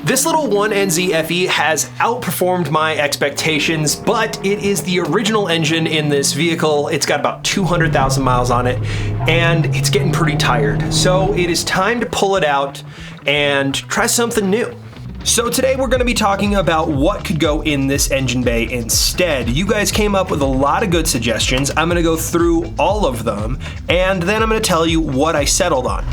This little 1NZ FE has outperformed my expectations, but it is the original engine in this vehicle. It's got about 200,000 miles on it, and it's getting pretty tired. So it is time to pull it out and try something new. So today we're gonna be talking about what could go in this engine bay instead. You guys came up with a lot of good suggestions. I'm gonna go through all of them, and then I'm gonna tell you what I settled on.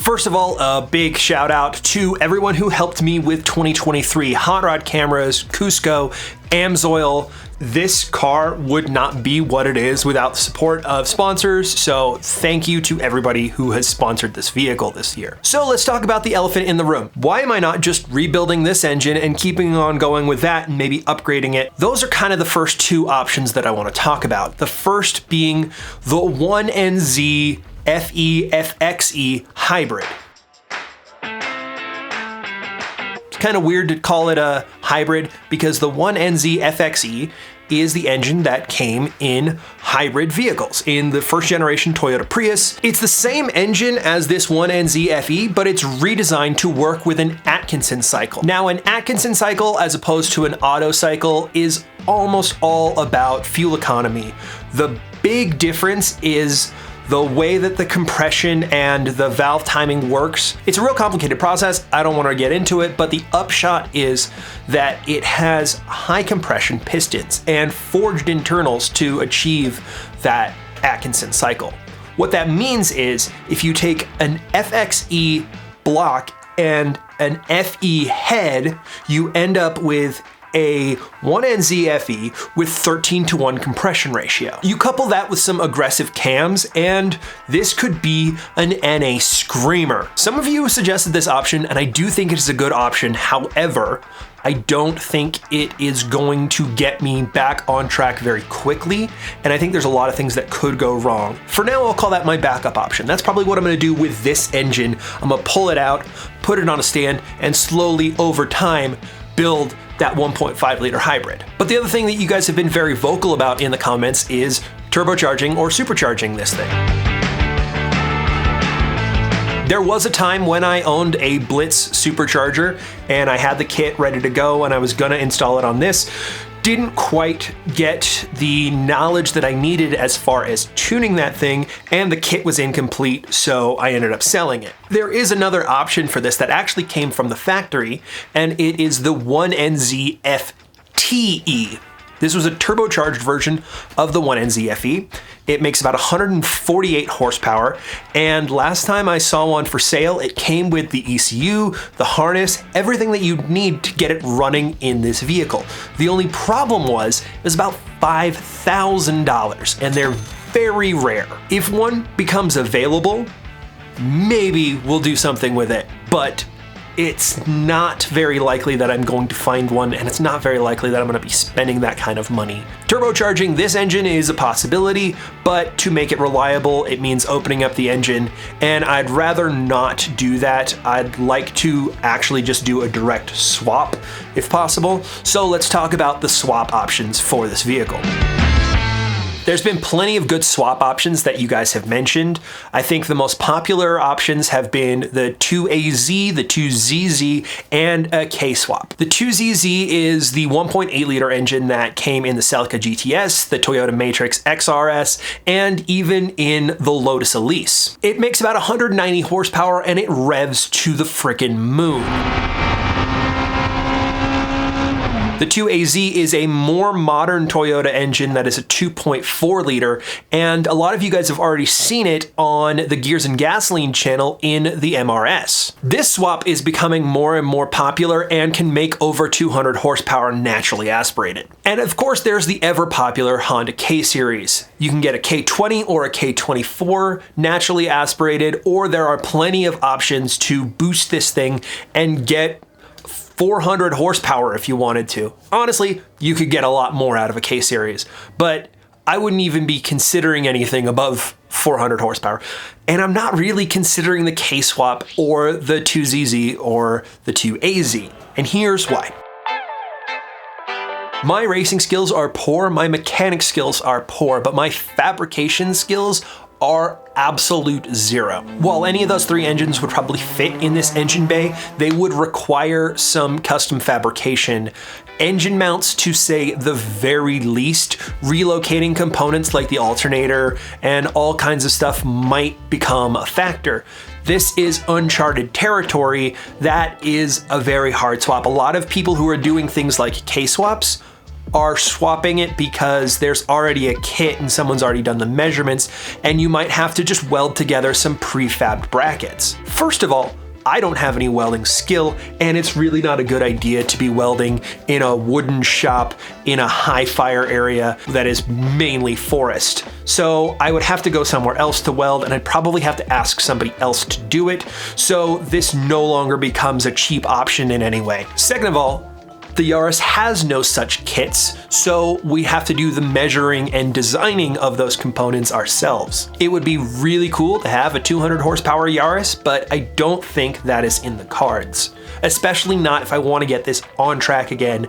First of all, a big shout out to everyone who helped me with 2023 Hot Rod Cameras, Cusco, Amsoil. This car would not be what it is without the support of sponsors, so thank you to everybody who has sponsored this vehicle this year. So let's talk about the elephant in the room. Why am I not just rebuilding this engine and keeping on going with that and maybe upgrading it? Those are kind of the first two options that I want to talk about. The first being the 1NZ FE FXE hybrid. It's kind of weird to call it a hybrid because the 1NZ FXE is the engine that came in hybrid vehicles in the first generation Toyota Prius. It's the same engine as this 1NZ FE, but it's redesigned to work with an Atkinson cycle. Now, an Atkinson cycle, as opposed to an Otto cycle, is almost all about fuel economy. The big difference is the way that the compression and the valve timing works. It's a real complicated process. I don't want to get into it, but the upshot is that it has high compression pistons and forged internals to achieve that Atkinson cycle. What that means is if you take an FXE block and an FE head, you end up with a 1NZ FE with 13:1 compression ratio. You couple that with some aggressive cams, and this could be an NA screamer. Some of you suggested this option, and I do think it is a good option. However, I don't think it is going to get me back on track very quickly, and I think there's a lot of things that could go wrong. For now, I'll call that my backup option. That's probably what I'm gonna do with this engine. I'm gonna pull it out, put it on a stand, and slowly over time, build that 1.5 liter hybrid. But the other thing that you guys have been very vocal about in the comments is turbocharging or supercharging this thing. There was a time when I owned a Blitz supercharger and I had the kit ready to go and I was gonna install it on this. Didn't quite get the knowledge that I needed as far as tuning that thing, and the kit was incomplete, so I ended up selling it. There is another option for this that actually came from the factory, and it is the 1NZ FTE. This was a turbocharged version of the 1NZ FE. It makes about 148 horsepower, and last time I saw one for sale, it came with the ECU, the harness, everything that you need to get it running in this vehicle. The only problem was it was about $5,000, and they're very rare. If one becomes available, maybe we'll do something with it, but it's not very likely that I'm going to find one, and it's not very likely that I'm going to be spending that kind of money. Turbocharging this engine is a possibility, but to make it reliable, it means opening up the engine, and I'd rather not do that. I'd like to actually just do a direct swap if possible. So let's talk about the swap options for this vehicle. There's been plenty of good swap options that you guys have mentioned. I think the most popular options have been the 2AZ, the 2ZZ, and a K-swap. The 2ZZ is the 1.8 liter engine that came in the Celica GTS, the Toyota Matrix XRS, and even in the Lotus Elise. It makes about 190 horsepower and it revs to the frickin' moon. The 2AZ is a more modern Toyota engine that is a 2.4 liter, and a lot of you guys have already seen it on the Gears and Gasoline channel in the MRS. This swap is becoming more and more popular and can make over 200 horsepower naturally aspirated. And of course, there's the ever popular Honda K-Series. You can get a K20 or a K24 naturally aspirated, or there are plenty of options to boost this thing and get 400 horsepower if you wanted to. Honestly, you could get a lot more out of a K-Series, but I wouldn't even be considering anything above 400 horsepower. And I'm not really considering the K-swap or the 2ZZ or the 2AZ. And here's why. My racing skills are poor, my mechanic skills are poor, but my fabrication skills are absolute zero. While any of those three engines would probably fit in this engine bay, they would require some custom fabrication. Engine mounts, to say the very least, relocating components like the alternator and all kinds of stuff might become a factor. This is uncharted territory. That is a very hard swap. A lot of people who are doing things like K-swaps are swapping it because there's already a kit and someone's already done the measurements, and you might have to just weld together some prefabbed brackets. First of all, I don't have any welding skill, and it's really not a good idea to be welding in a wooden shop in a high fire area that is mainly forest. So I would have to go somewhere else to weld, and I'd probably have to ask somebody else to do it. So this no longer becomes a cheap option in any way. Second of all, the Yaris has no such kits, so we have to do the measuring and designing of those components ourselves. It would be really cool to have a 200 horsepower Yaris, but I don't think that is in the cards, especially not if I want to get this on track again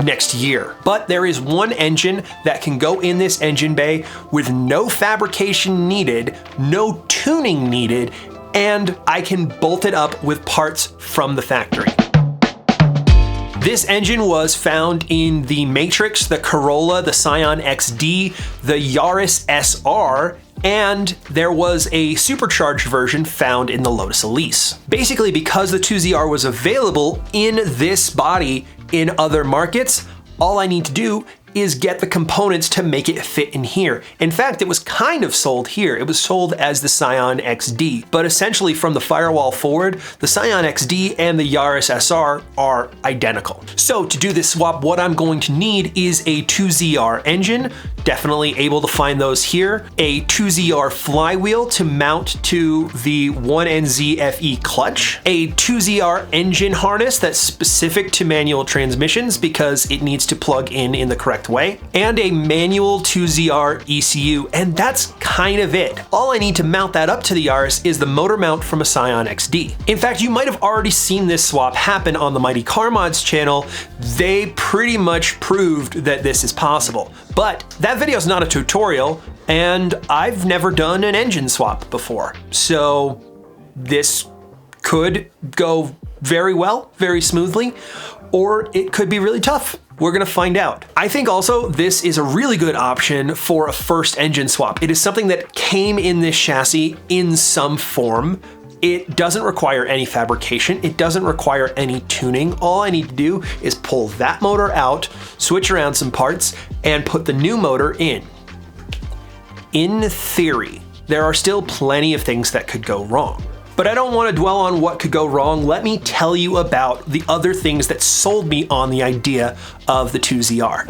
next year. But there is one engine that can go in this engine bay with no fabrication needed, no tuning needed, and I can bolt it up with parts from the factory. This engine was found in the Matrix, the Corolla, the Scion XD, the Yaris SR, and there was a supercharged version found in the Lotus Elise. Basically, because the 2ZR was available in this body in other markets, all I need to do is get the components to make it fit in here. In fact, it was kind of sold here. It was sold as the Scion XD, but essentially from the firewall forward, the Scion XD and the Yaris SR are identical. So to do this swap, what I'm going to need is a 2ZR engine, definitely able to find those here, a 2ZR flywheel to mount to the 1NZ FE clutch, a 2ZR engine harness that's specific to manual transmissions because it needs to plug in the correct way, and a manual 2ZR ECU, and that's kind of it. All I need to mount that up to the Yaris is the motor mount from a Scion XD. In fact, you might have already seen this swap happen on the Mighty Car Mods channel. They pretty much proved that this is possible, but that video is not a tutorial, and I've never done an engine swap before, so this could go very well, very smoothly, or it could be really tough. We're gonna find out. I think also this is a really good option for a first engine swap. It is something that came in this chassis in some form. It doesn't require any fabrication. It doesn't require any tuning. All I need to do is pull that motor out, switch around some parts, and put the new motor in. In theory, there are still plenty of things that could go wrong. But I don't want to dwell on what could go wrong. Let me tell you about the other things that sold me on the idea of the 2ZR.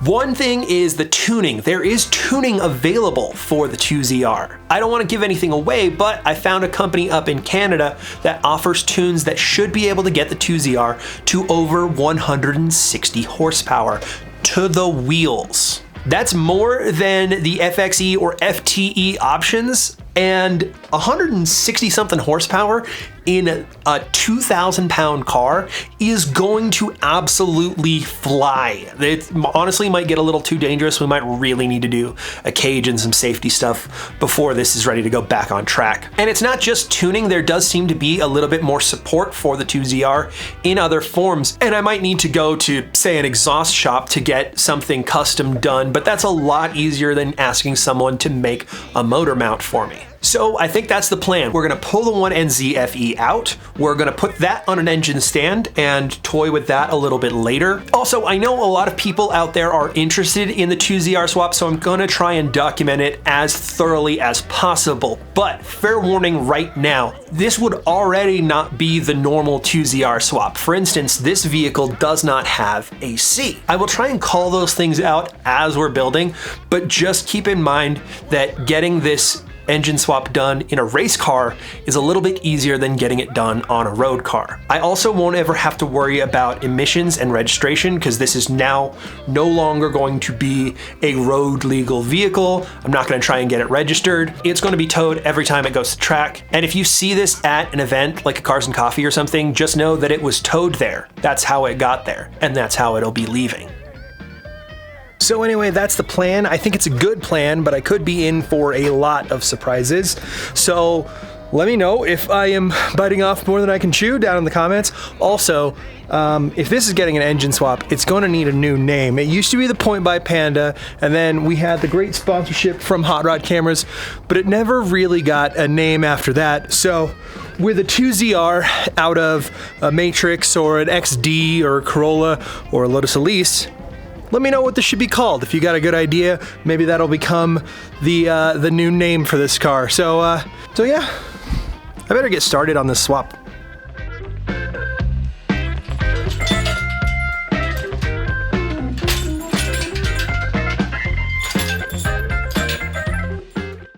One thing is the tuning. There is tuning available for the 2ZR. I don't want to give anything away, but I found a company up in Canada that offers tunes that should be able to get the 2ZR to over 160 horsepower to the wheels. That's more than the FXE or FTE options, and 160 something horsepower in a 2,000 pound car is going to absolutely fly. It honestly might get a little too dangerous. We might really need to do a cage and some safety stuff before this is ready to go back on track. And it's not just tuning, there does seem to be a little bit more support for the 2ZR in other forms. And I might need to go to, say, an exhaust shop to get something custom done, but that's a lot easier than asking someone to make a motor mount for me. So I think that's the plan. We're gonna pull the 1NZ FE out. We're gonna put that on an engine stand and toy with that a little bit later. Also, I know a lot of people out there are interested in the 2ZR swap, so I'm gonna try and document it as thoroughly as possible. But fair warning right now, this would already not be the normal 2ZR swap. For instance, this vehicle does not have AC. I will try and call those things out as we're building, but just keep in mind that getting this engine swap done in a race car is a little bit easier than getting it done on a road car. I also won't ever have to worry about emissions and registration because this is now no longer going to be a road legal vehicle. I'm not going to try and get it registered. It's going to be towed every time it goes to track. And if you see this at an event like a Cars and Coffee or something, just know that it was towed there. That's how it got there, and that's how it'll be leaving. So anyway, that's the plan. I think it's a good plan, but I could be in for a lot of surprises. So let me know if I am biting off more than I can chew down in the comments. Also, if this is getting an engine swap, it's going to need a new name. It used to be the Point by Panda, and then we had the great sponsorship from Hot Rod Cameras, but it never really got a name after that. So with a 2ZR out of a Matrix or an XD or a Corolla or a Lotus Elise, let me know what this should be called. If you got a good idea, maybe that'll become the new name for this car. So yeah, I better get started on this swap.